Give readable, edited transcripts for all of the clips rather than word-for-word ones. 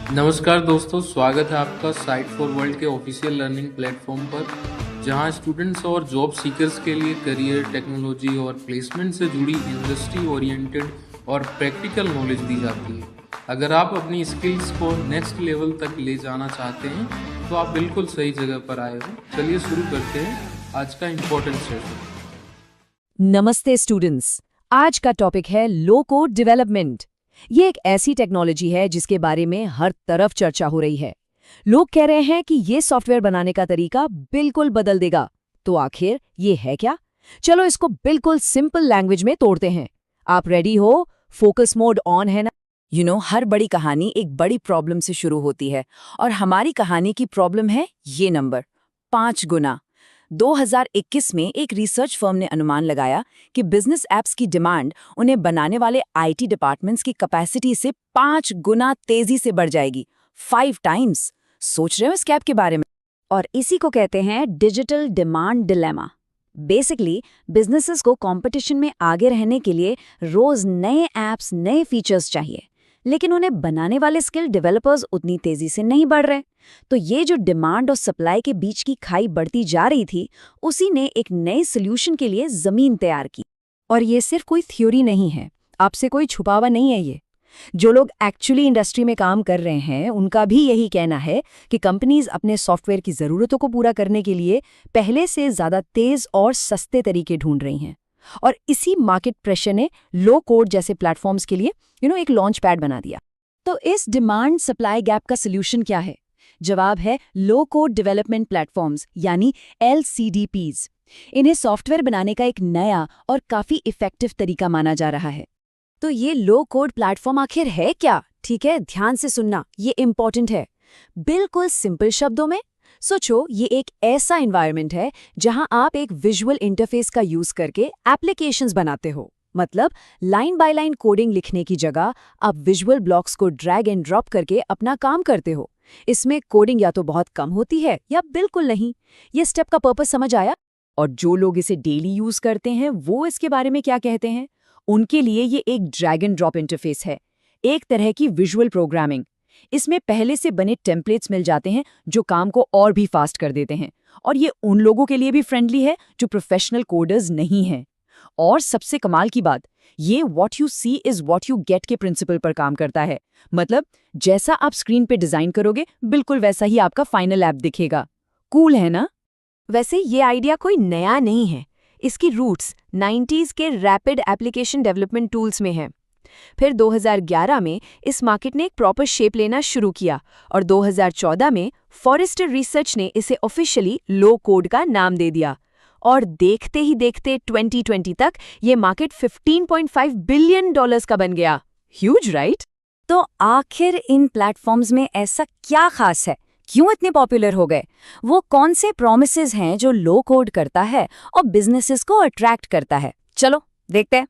नमस्कार दोस्तों, स्वागत है आपका साइट फॉर वर्ल्ड के ऑफिशियल लर्निंग प्लेटफॉर्म पर, जहां स्टूडेंट्स और जॉब सीकर्स के लिए करियर, टेक्नोलॉजी और प्लेसमेंट से जुड़ी इंडस्ट्री ओरिएंटेड और प्रैक्टिकल नॉलेज दी जाती है। अगर आप अपनी स्किल्स को नेक्स्ट लेवल तक ले जाना चाहते हैं तो आप बिल्कुल सही जगह पर आए हो। चलिए शुरू करते हैं आज का इम्पोर्टेंट सेशन। नमस्ते स्टूडेंट्स। आज का टॉपिक है लो कोड डेवलपमेंट। ये एक ऐसी टेक्नोलॉजी है जिसके बारे में हर तरफ चर्चा हो रही है। लोग कह रहे हैं कि ये सॉफ्टवेयर बनाने का तरीका बिल्कुल बदल देगा। तो आखिर ये है क्या? चलो इसको बिल्कुल सिंपल लैंग्वेज में तोड़ते हैं। आप रेडी हो? फोकस मोड ऑन है ना? हर बड़ी कहानी एक बड़ी प्रॉब्लम से शुरू होती है और हमारी कहानी की प्रॉब्लम है ये नंबर 5 गुना। 2021 में एक रिसर्च फर्म ने अनुमान लगाया कि बिजनेस ऐप्स की डिमांड उन्हें बनाने वाले आईटी डिपार्टमेंट्स की कैपेसिटी से 5 गुना तेजी से बढ़ जाएगी। 5 टाइम्स। सोच रहे हो इस गैप के बारे में? और इसी को कहते हैं digital demand dilemma. Basically businesses को कंपटीशन में आगे रहने के लिए रोज नए ऐप्स, नए फीचर्स चाहिए, लेकिन उन्हें बनाने वाले स्किल डेवलपर्स उतनी तेजी से नहीं बढ़ रहे। तो ये जो डिमांड और सप्लाई के बीच की खाई बढ़ती जा रही थी, उसी ने एक नए सोल्यूशन के लिए जमीन तैयार की। और ये सिर्फ कोई थ्योरी नहीं है, आपसे कोई छुपावा नहीं है। ये जो लोग एक्चुअली इंडस्ट्री में काम कर रहे हैं उनका भी यही कहना है कि कंपनीज अपने सॉफ्टवेयर की ज़रूरतों को पूरा करने के लिए पहले से ज़्यादा तेज और सस्ते तरीके ढूंढ रही हैं। और इसी मार्केट प्रेशर ने लो कोड जैसे प्लेटफॉर्म्स के लिए एक लॉन्च पैड बना दिया। तो इस डिमांड सप्लाई गैप का सोल्यूशन क्या है? जवाब है लो कोड डेवलपमेंट प्लेटफॉर्म्स, यानी LCDPs। इन्हें सॉफ्टवेयर बनाने का एक नया और काफी इफेक्टिव तरीका माना जा रहा है। तो ये लो कोड प्लेटफॉर्म आखिर है क्या? ठीक है, ध्यान से सुनना, ये इंपॉर्टेंट है। बिल्कुल सिंपल शब्दों में सोचो, ये एक ऐसा एनवायरनमेंट है जहां आप एक विजुअल इंटरफेस का यूज करके एप्लीकेशंस बनाते हो। मतलब लाइन बाय लाइन कोडिंग लिखने की जगह आप विजुअल ब्लॉक्स को ड्रैग एंड ड्रॉप करके अपना काम करते हो। इसमें कोडिंग या तो बहुत कम होती है या बिल्कुल नहीं। ये स्टेप का पर्पस समझ आया? और जो लोग इसे डेली यूज करते हैं वो इसके बारे में क्या कहते हैं? उनके लिए ये एक ड्रैग एंड ड्रॉप इंटरफेस है, एक तरह की विजुअल प्रोग्रामिंग। इसमें पहले से बने टेम्पलेट्स मिल जाते हैं जो काम को और भी फास्ट कर देते हैं। और ये उन लोगों के लिए भी फ्रेंडली है जो प्रोफेशनल कोडर्स नहीं हैं। और सबसे कमाल की बात, ये what you see is what you get के प्रिंसिपल पर काम करता है। मतलब जैसा आप स्क्रीन पे डिजाइन करोगे बिल्कुल वैसा ही आपका फाइनल ऐप दिखेगा। कूल है ना? वैसे ये आइडिया कोई नया नहीं है। इसकी रूट्स 90s के रैपिड एप्लीकेशन डेवलपमेंट टूल्स में हैं। फिर 2011 में इस मार्केट ने एक प्रॉपर शेप लेना शुरू किया और 2014 में फॉरेस्टर रिसर्च ने इसे ऑफिशियली लो कोड का नाम दे दिया। और देखते ही देखते 2020 तक ये मार्केट $15.5 बिलियन का बन गया। Huge, right? तो आखिर इन प्लेटफॉर्म्स में ऐसा क्या खास है? क्यों इतने पॉपुलर हो गए? वो कौन से प्रॉमिसेस हैं जो लो कोड करता है और बिजनेसेस को अट्रैक्ट करता है? चलो देखते हैं।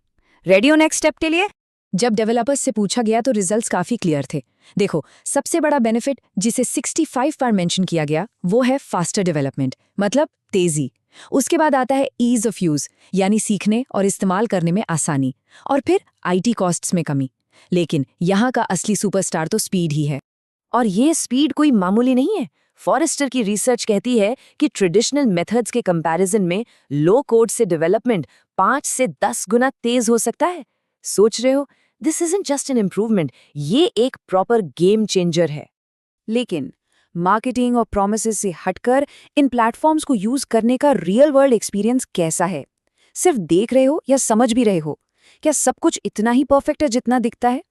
रेडी हो नेक्स्ट स्टेप के लिए? जब डेवलपर्स से पूछा गया तो रिजल्ट्स काफी क्लियर थे। देखो, सबसे बड़ा बेनिफिट जिसे 65 बार मेंशन किया गया वो है फास्टर डेवलपमेंट, मतलब तेजी। उसके बाद आता है ईज ऑफ यूज, यानी सीखने और इस्तेमाल करने में आसानी। और फिर आईटी कॉस्ट्स में कमी। लेकिन यहाँ का असली सुपरस्टार तो स्पीड ही है। और ये स्पीड कोई मामूली नहीं है। फॉरेस्टर की रिसर्च कहती है कि ट्रेडिशनल मेथड्स के कंपैरिजन में लो कोड से डेवलपमेंट 5 से 10 गुना तेज हो सकता है। सोच रहे हो, this isn't just an improvement, ये एक प्रॉपर गेम चेंजर है। लेकिन मार्केटिंग और प्रोमिसेस से हटकर इन प्लेटफॉर्म्स को यूज करने का रियल वर्ल्ड एक्सपीरियंस कैसा है? सिर्फ देख रहे हो या समझ भी रहे हो? क्या सब कुछ इतना ही परफेक्ट है जितना दिखता है?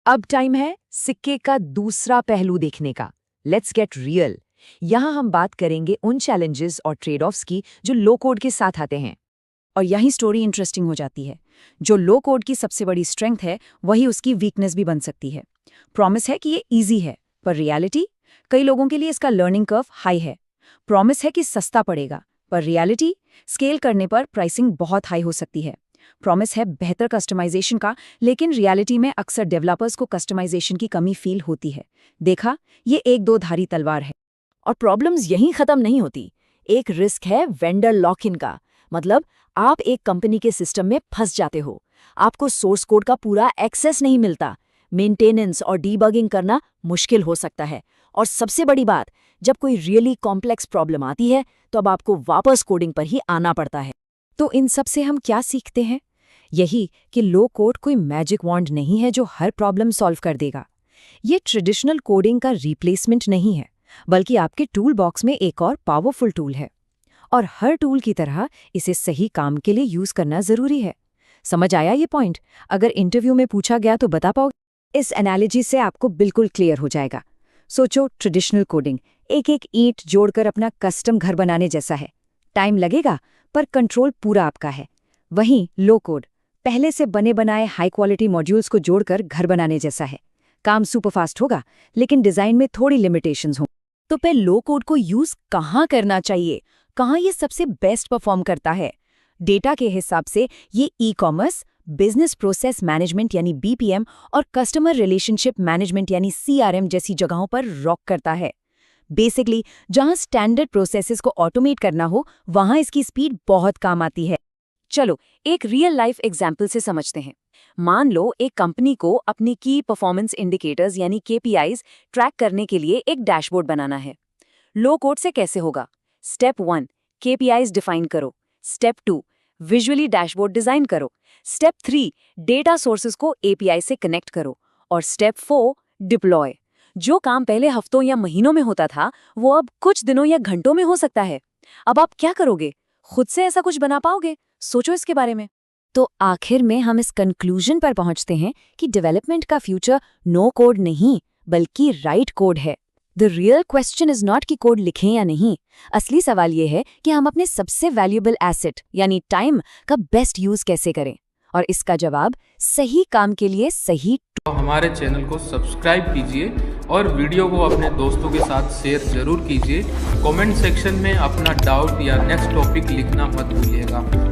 अब टाइम है सिक्के का दूसरा पहलू देखने का। Let's get real. यहाँ हम बात करेंगे उन चैलेंजेस और ट्रेड ऑफ्स की जो लो कोड के साथ आते हैं। और यही स्टोरी इंटरेस्टिंग हो जाती है। जो लो कोड की सबसे बड़ी स्ट्रेंथ है वही उसकी वीकनेस भी बन सकती है। प्रॉमिस है कि ये इजी है, पर रियलिटी कई लोगों के लिए इसका लर्निंग कर्व हाई है। प्रॉमिस है कि सस्ता पड़ेगा, पर रियलिटी स्केल करने पर प्राइसिंग बहुत हाई हो सकती है। प्रॉमिस है बेहतर कस्टमाइजेशन का, लेकिन रियलिटी में अक्सर डेवलपर्स को कस्टमाइजेशन की कमी फील होती है। देखा, ये एक दो धारी तलवार है। और प्रॉब्लम्स यहीं खत्म नहीं होती। एक रिस्क है वेंडर लॉक इन का। मतलब आप एक कंपनी के सिस्टम में फंस जाते हो, आपको सोर्स कोड का पूरा एक्सेस नहीं मिलता, मेंटेनेंस और डीबगिंग करना मुश्किल हो सकता है। और सबसे बड़ी बात, जब कोई रियली कॉम्प्लेक्स प्रॉब्लम आती है तो अब आपको वापस कोडिंग पर ही आना पड़ता है। तो इन सब से हम क्या सीखते हैं? यही कि लो कोड कोई मैजिक वॉन्ड नहीं है जो हर प्रॉब्लम सॉल्व कर देगा। ये ट्रेडिशनल कोडिंग का रिप्लेसमेंट नहीं है, बल्कि आपके टूल बॉक्स में एक और पावरफुल टूल है। और हर टूल की तरह इसे सही काम के लिए यूज करना जरूरी है। समझ आया ये पॉइंट? अगर इंटरव्यू में पूछा गया तो बता पाओगे? इस एनालॉजी से आपको बिल्कुल क्लियर हो जाएगा। सोचो, ट्रेडिशनल कोडिंग एक एक ईंट जोड़कर अपना कस्टम घर बनाने जैसा है। टाइम लगेगा पर कंट्रोल पूरा आपका है। वहीं लो कोड पहले से बने बनाए हाई क्वालिटी मॉड्यूल्स को जोड़कर घर बनाने जैसा है। काम सुपरफास्ट होगा लेकिन डिजाइन में थोड़ी लिमिटेशंस हों। तो फिर लो कोड को यूज कहाँ करना चाहिए? कहाँ ये सबसे बेस्ट परफॉर्म करता है? डेटा के हिसाब से ये ई-कॉमर्स, बिजनेस प्रोसेस मैनेजमेंट यानी बीपीएम और कस्टमर रिलेशनशिप मैनेजमेंट यानी सीआरएम जैसी जगहों पर रॉक करता है। बेसिकली जहां स्टैंडर्ड प्रोसेसेस को ऑटोमेट करना हो वहां इसकी स्पीड बहुत काम आती है। चलो एक रियल लाइफ एग्जाम्पल से समझते हैं। मान लो एक कंपनी को अपनी की परफॉर्मेंस इंडिकेटर्स यानी केपीआईज ट्रैक करने के लिए एक डैशबोर्ड बनाना है। लो कोड से कैसे होगा? स्टेप 1, केपीआईज डिफाइन करो। स्टेप 2, विजुअली डैशबोर्ड डिजाइन करो। स्टेप 3, डेटा सोर्सेज को एपीआई से कनेक्ट करो। और स्टेप 4, डिप्लॉय। जो काम पहले हफ्तों या महीनों में होता था वो अब कुछ दिनों या घंटों में हो सकता है। अब आप क्या करोगे? खुद से ऐसा कुछ बना पाओगे? सोचो इसके बारे में। तो आखिर में हम इस कंक्लूजन पर पहुंचते हैं कि डेवलपमेंट का फ्यूचर नो कोड नहीं बल्कि राइट कोड है। The real question is not कि कोड लिखें या नहीं। असली सवाल ये है कि हम अपने सबसे वैल्यूएबल एसेट यानी टाइम का बेस्ट यूज कैसे करें। और इसका जवाब सही काम के लिए सही। तो हमारे चैनल को सब्सक्राइब कीजिए और वीडियो को अपने दोस्तों के साथ शेयर जरूर कीजिए। कमेंट सेक्शन में अपना डाउट या नेक्स्ट टॉपिक लिखना मत भूलिएगा।